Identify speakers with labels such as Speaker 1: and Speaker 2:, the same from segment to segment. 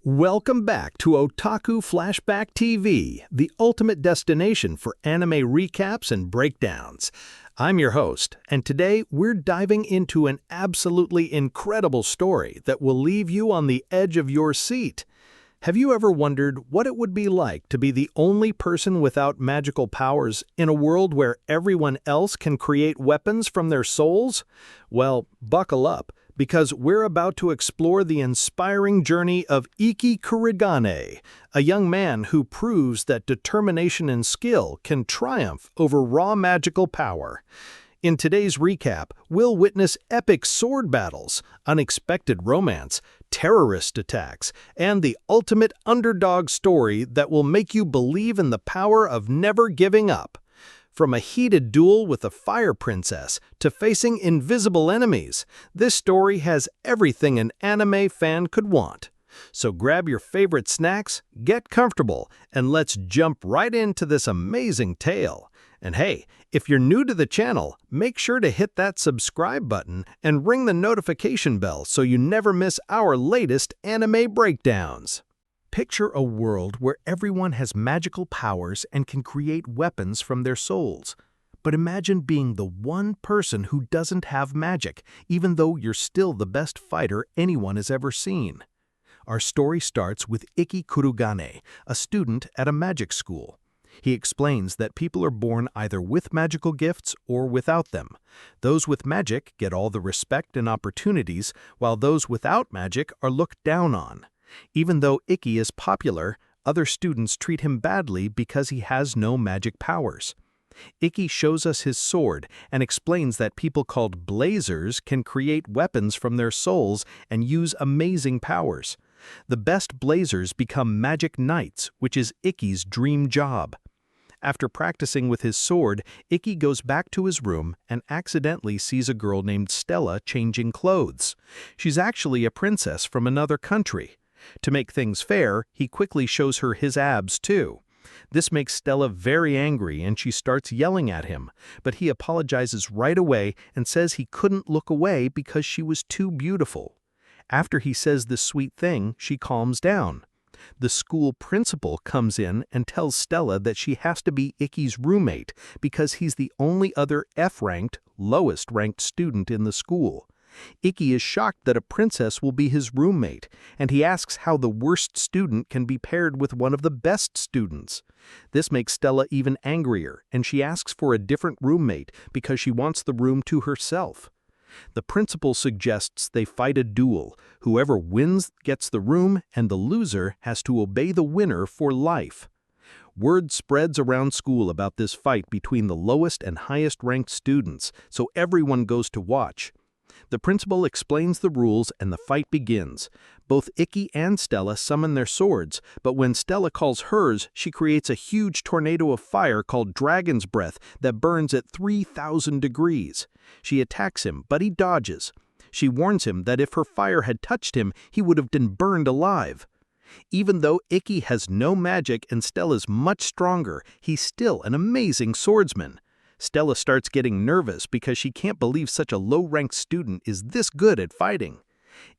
Speaker 1: Welcome back to Otaku Flashback TV, the ultimate destination for anime recaps and breakdowns. I'm your host, and today we're diving into an absolutely incredible story that will leave you on the edge of your seat. Have you ever wondered what it would be like to be the only person without magical powers in a world where everyone else can create weapons from their souls? Well, buckle up, because we're about to explore the inspiring journey of Ikki Kurogane, a young man who proves that determination and skill can triumph over raw magical power. In today's recap, we'll witness epic sword battles, unexpected romance, terrorist attacks, and the ultimate underdog story that will make you believe in the power of never giving up. From a heated duel with a fire princess to facing invisible enemies, this story has everything an anime fan could want. So grab your favorite snacks, get comfortable, and let's jump right into this amazing tale. And hey, if you're new to the channel, make sure to hit that subscribe button and ring the notification bell so you never miss our latest anime breakdowns. Picture a world where everyone has magical powers and can create weapons from their souls. But imagine being the one person who doesn't have magic, even though you're still the best fighter anyone has ever seen. Our story starts with Ikki Kurogane, a student at a magic school. He explains that people are born either with magical gifts or without them. Those with magic get all the respect and opportunities, while those without magic are looked down on. Even though Ikki is popular, other students treat him badly because he has no magic powers. Ikki shows us his sword and explains that people called blazers can create weapons from their souls and use amazing powers. The best blazers become magic knights, which is Ikki's dream job. After practicing with his sword, Ikki goes back to his room and accidentally sees a girl named Stella changing clothes. She's actually a princess from another country. To make things fair, he quickly shows her his abs too. This makes Stella very angry and she starts yelling at him, but he apologizes right away and says he couldn't look away because she was too beautiful. After he says this sweet thing, she calms down. The school principal comes in and tells Stella that she has to be Ikki's roommate because he's the only other F-ranked, lowest-ranked student in the school. Ikki is shocked that a princess will be his roommate, and he asks how the worst student can be paired with one of the best students. This makes Stella even angrier, and she asks for a different roommate because she wants the room to herself. The principal suggests they fight a duel. Whoever wins gets the room, and the loser has to obey the winner for life. Word spreads around school about this fight between the lowest and highest-ranked students, so everyone goes to watch. The principal explains the rules and the fight begins. Both Ikki and Stella summon their swords, but when Stella calls hers, she creates a huge tornado of fire called Dragon's Breath that burns at 3,000 degrees. She attacks him, but he dodges. She warns him that if her fire had touched him, he would have been burned alive. Even though Ikki has no magic and Stella's much stronger, he's still an amazing swordsman. Stella starts getting nervous because she can't believe such a low-ranked student is this good at fighting.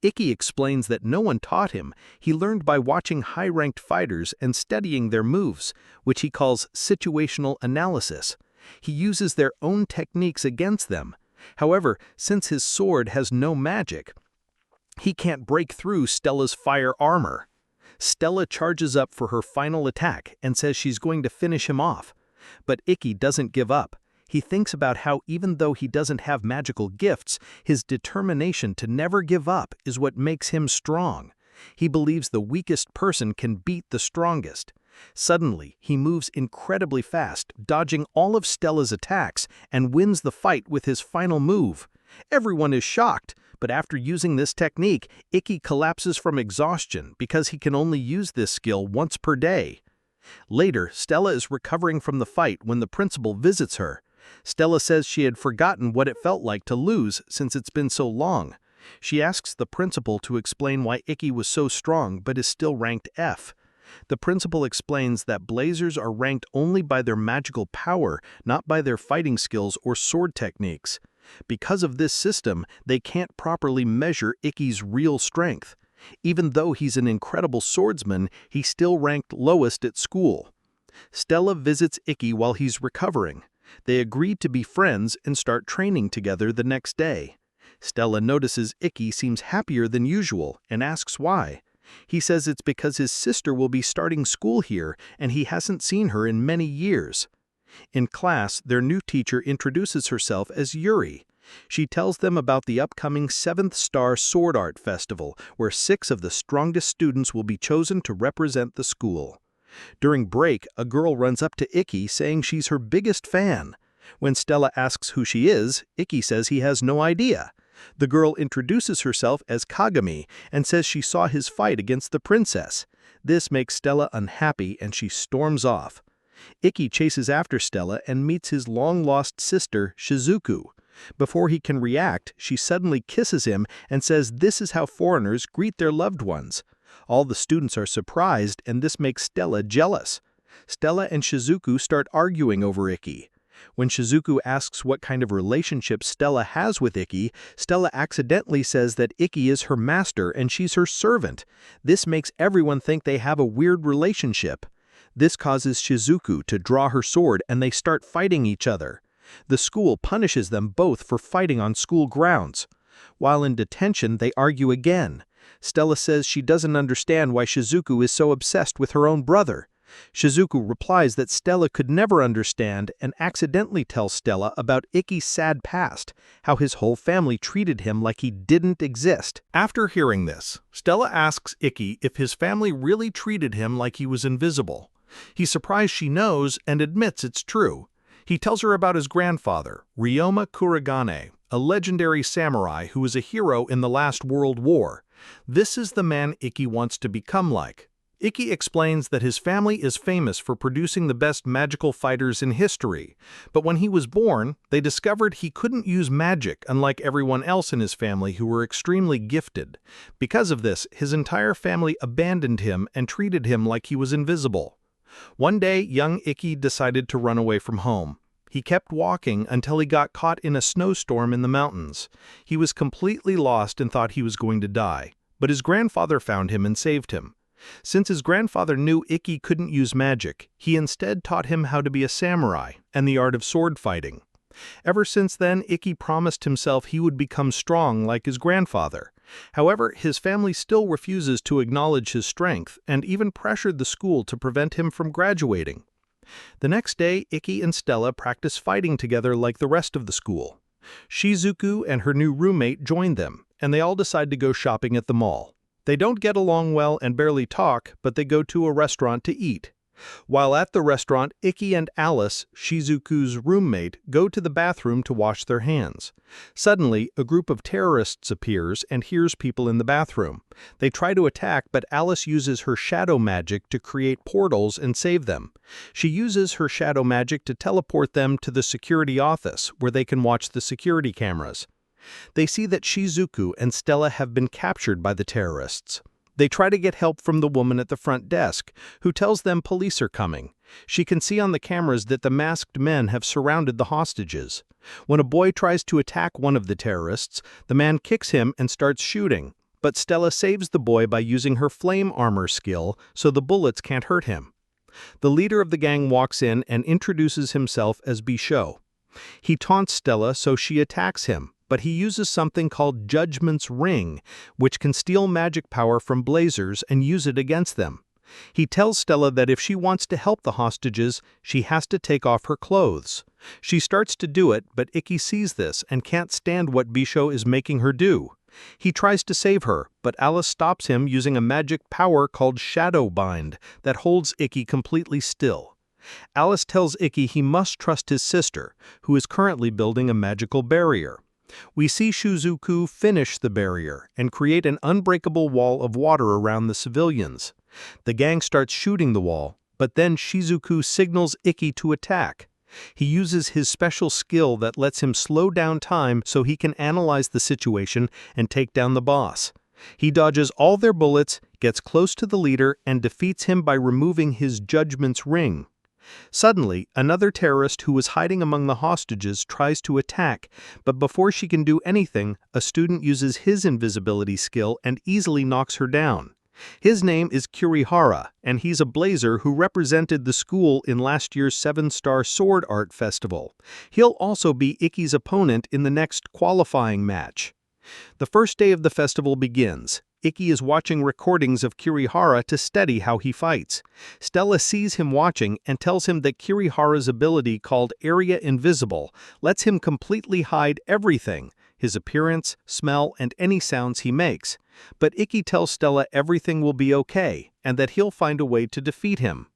Speaker 1: Ikki explains that no one taught him. He learned by watching high-ranked fighters and studying their moves, which he calls situational analysis. He uses their own techniques against them. However, since his sword has no magic, he can't break through Stella's fire armor. Stella charges up for her final attack and says she's going to finish him off. But Ikki doesn't give up. He thinks about how even though he doesn't have magical gifts, his determination to never give up is what makes him strong. He believes the weakest person can beat the strongest. Suddenly, he moves incredibly fast, dodging all of Stella's attacks, and wins the fight with his final move. Everyone is shocked, but after using this technique, Ikki collapses from exhaustion because he can only use this skill once per day. Later, Stella is recovering from the fight when the principal visits her. Stella says she had forgotten what it felt like to lose since it's been so long. She asks the principal to explain why Ikki was so strong but is still ranked F. The principal explains that blazers are ranked only by their magical power, not by their fighting skills or sword techniques. Because of this system, they can't properly measure Ikki's real strength. Even though he's an incredible swordsman, he still ranked lowest at school. Stella visits Ikki while he's recovering. They agree to be friends and start training together the next day. Stella notices Ikki seems happier than usual and asks why. He says it's because his sister will be starting school here and he hasn't seen her in many years. In class, their new teacher introduces herself as Yuri. She tells them about the upcoming 7th Star Sword Art Festival, where 6 of the strongest students will be chosen to represent the school. During break, a girl runs up to Ikki saying she's her biggest fan. When Stella asks who she is, Ikki says he has no idea. The girl introduces herself as Kagami and says she saw his fight against the princess. This makes Stella unhappy and she storms off. Ikki chases after Stella and meets his long-lost sister, Shizuku. Before he can react, she suddenly kisses him and says this is how foreigners greet their loved ones. All the students are surprised and this makes Stella jealous. Stella and Shizuku start arguing over Ikki. When Shizuku asks what kind of relationship Stella has with Ikki, Stella accidentally says that Ikki is her master and she's her servant. This makes everyone think they have a weird relationship. This causes Shizuku to draw her sword and they start fighting each other. The school punishes them both for fighting on school grounds. While in detention, they argue again. Stella says she doesn't understand why Shizuku is so obsessed with her own brother. Shizuku replies that Stella could never understand and accidentally tells Stella about Ikki's sad past, how his whole family treated him like he didn't exist. After hearing this, Stella asks Ikki if his family really treated him like he was invisible. He's surprised she knows and admits it's true. He tells her about his grandfather, Ikki Kurogane, a legendary samurai who was a hero in the last World War. This is the man Ikki wants to become like. Ikki explains that his family is famous for producing the best magical fighters in history, but when he was born, they discovered he couldn't use magic unlike everyone else in his family who were extremely gifted. Because of this, his entire family abandoned him and treated him like he was invisible. One day, young Ikki decided to run away from home. He kept walking until he got caught in a snowstorm in the mountains. He was completely lost and thought he was going to die, but his grandfather found him and saved him. Since his grandfather knew Ikki couldn't use magic, he instead taught him how to be a samurai and the art of sword fighting. Ever since then, Ikki promised himself he would become strong like his grandfather. However, his family still refuses to acknowledge his strength and even pressured the school to prevent him from graduating. The next day, Ikki and Stella practice fighting together like the rest of the school. Shizuku and her new roommate join them, and they all decide to go shopping at the mall. They don't get along well and barely talk, but they go to a restaurant to eat. While at the restaurant, Ikki and Alice, Shizuku's roommate, go to the bathroom to wash their hands. Suddenly, a group of terrorists appears and hears people in the bathroom. They try to attack, but Alice uses her shadow magic to create portals and save them. She uses her shadow magic to teleport them to the security office, where they can watch the security cameras. They see that Shizuku and Stella have been captured by the terrorists. They try to get help from the woman at the front desk, who tells them police are coming. She can see on the cameras that the masked men have surrounded the hostages. When a boy tries to attack one of the terrorists, the man kicks him and starts shooting. But Stella saves the boy by using her flame armor skill, so the bullets can't hurt him. The leader of the gang walks in and introduces himself as Bisho. He taunts Stella, so she attacks him. But he uses something called Judgment's Ring, which can steal magic power from blazers and use it against them. He tells Stella that if she wants to help the hostages, she has to take off her clothes. She starts to do it, but Ikki sees this and can't stand what Bisho is making her do. He tries to save her, but Alice stops him using a magic power called Shadow Bind that holds Ikki completely still. Alice tells Ikki he must trust his sister, who is currently building a magical barrier. We see Shizuku finish the barrier and create an unbreakable wall of water around the civilians. The gang starts shooting the wall, but then Shizuku signals Ikki to attack. He uses his special skill that lets him slow down time so he can analyze the situation and take down the boss. He dodges all their bullets, gets close to the leader, and defeats him by removing his Judgment's Ring. Suddenly, another terrorist who was hiding among the hostages tries to attack, but before she can do anything, a student uses his invisibility skill and easily knocks her down. His name is Kirihara, and he's a blazer who represented the school in last year's 7-Star Sword Art Festival. He'll also be Ikki's opponent in the next qualifying match. The first day of the festival begins. Ikki is watching recordings of Kirihara to study how he fights. Stella sees him watching and tells him that Kirihara's ability, called Area Invisible, lets him completely hide everything: his appearance, smell, and any sounds he makes. But Ikki tells Stella everything will be okay, and that he'll find a way to defeat him.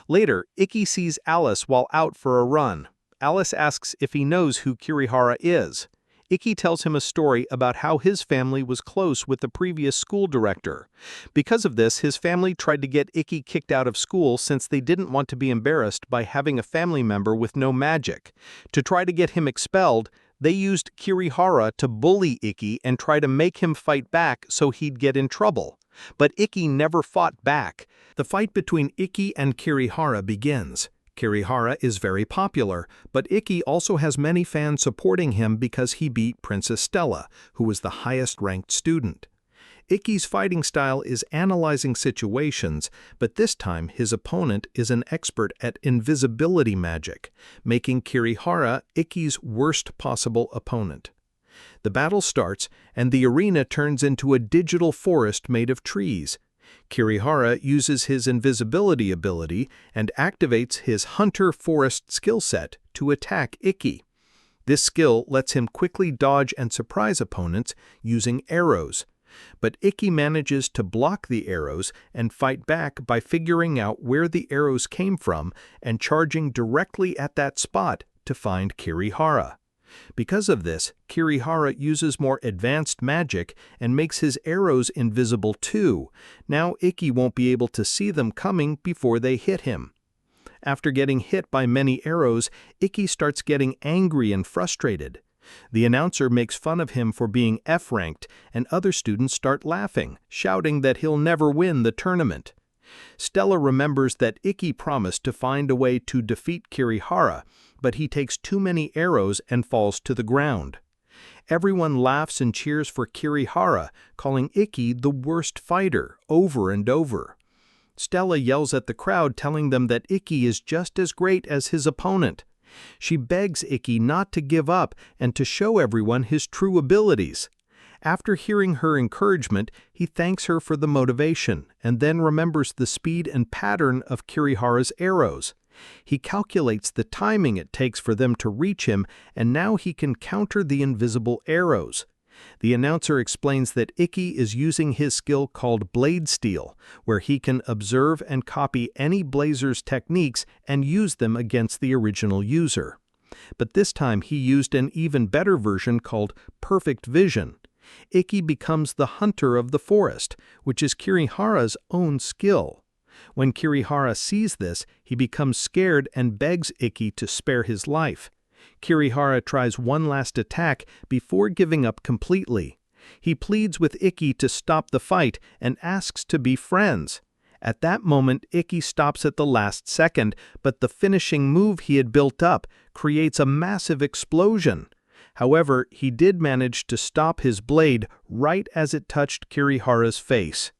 Speaker 1: Later, Ikki sees Alice while out for a run. Alice asks if he knows who Kirihara is. Ikki tells him a story about how his family was close with the previous school director. Because of this, his family tried to get Ikki kicked out of school since they didn't want to be embarrassed by having a family member with no magic. To try to get him expelled, they used Kirihara to bully Ikki and try to make him fight back so he'd get in trouble. But Ikki never fought back. The fight between Ikki and Kirihara begins. Kirihara is very popular, but Ikki also has many fans supporting him because he beat Princess Stella, who was the highest-ranked student. Ikki's fighting style is analyzing situations, but this time his opponent is an expert at invisibility magic, making Kirihara Ikki's worst possible opponent. The battle starts, and the arena turns into a digital forest made of trees. Kirihara uses his invisibility ability and activates his Hunter Forest skill set to attack Ikki. This skill lets him quickly dodge and surprise opponents using arrows. But Ikki manages to block the arrows and fight back by figuring out where the arrows came from and charging directly at that spot to find Kirihara. Because of this, Kirihara uses more advanced magic and makes his arrows invisible too. Now Ikki won't be able to see them coming before they hit him. After getting hit by many arrows, Ikki starts getting angry and frustrated. The announcer makes fun of him for being F-ranked, and other students start laughing, shouting that he'll never win the tournament. Stella remembers that Ikki promised to find a way to defeat Kirihara, but he takes too many arrows and falls to the ground. Everyone laughs and cheers for Kirihara, calling Ikki the worst fighter over and over. Stella yells at the crowd, telling them that Ikki is just as great as his opponent. She begs Ikki not to give up and to show everyone his true abilities. After hearing her encouragement, he thanks her for the motivation and then remembers the speed and pattern of Kirihara's arrows. He calculates the timing it takes for them to reach him, and now he can counter the invisible arrows. The announcer explains that Ikki is using his skill called Blade Steel, where he can observe and copy any blazer's techniques and use them against the original user. But this time he used an even better version called Perfect Vision. Ikki becomes the hunter of the forest, which is Kirihara's own skill. When Kirihara sees this, he becomes scared and begs Ikki to spare his life. Kirihara tries one last attack before giving up completely. He pleads with Ikki to stop the fight and asks to be friends. At that moment, Ikki stops at the last second, but the finishing move he had built up creates a massive explosion. However, he did manage to stop his blade right as it touched Kirihara's face.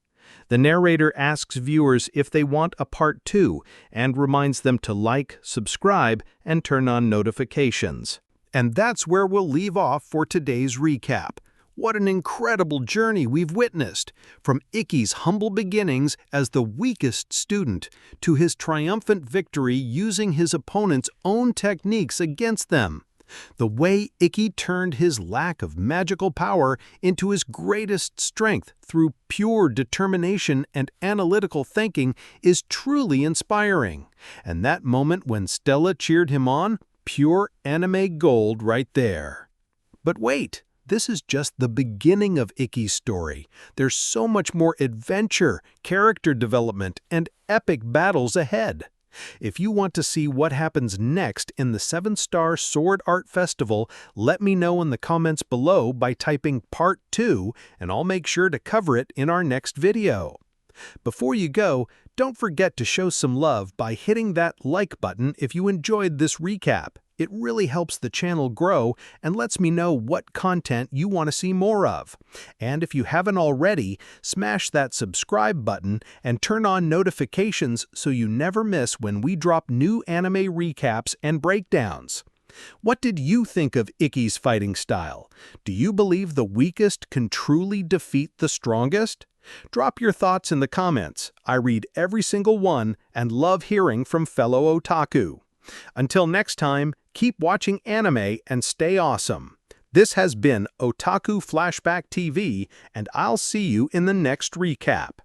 Speaker 1: The narrator asks viewers if they want a part 2 and reminds them to like, subscribe, and turn on notifications. And that's where we'll leave off for today's recap. What an incredible journey we've witnessed, from Ikki's humble beginnings as the weakest student to his triumphant victory using his opponent's own techniques against them. The way Ikki turned his lack of magical power into his greatest strength through pure determination and analytical thinking is truly inspiring. And that moment when Stella cheered him on, pure anime gold right there. But wait, this is just the beginning of Ikki's story. There's so much more adventure, character development, and epic battles ahead. If you want to see what happens next in the 7-Star Sword Art Festival, let me know in the comments below by typing Part 2, and I'll make sure to cover it in our next video. Before you go, don't forget to show some love by hitting that like button if you enjoyed this recap. It really helps the channel grow and lets me know what content you want to see more of. And if you haven't already, smash that subscribe button and turn on notifications so you never miss when we drop new anime recaps and breakdowns. What did you think of Ikki's fighting style? Do you believe the weakest can truly defeat the strongest? Drop your thoughts in the comments. I read every single one and love hearing from fellow otaku. Until next time, keep watching anime and stay awesome. This has been Otaku Flashback TV, and I'll see you in the next recap.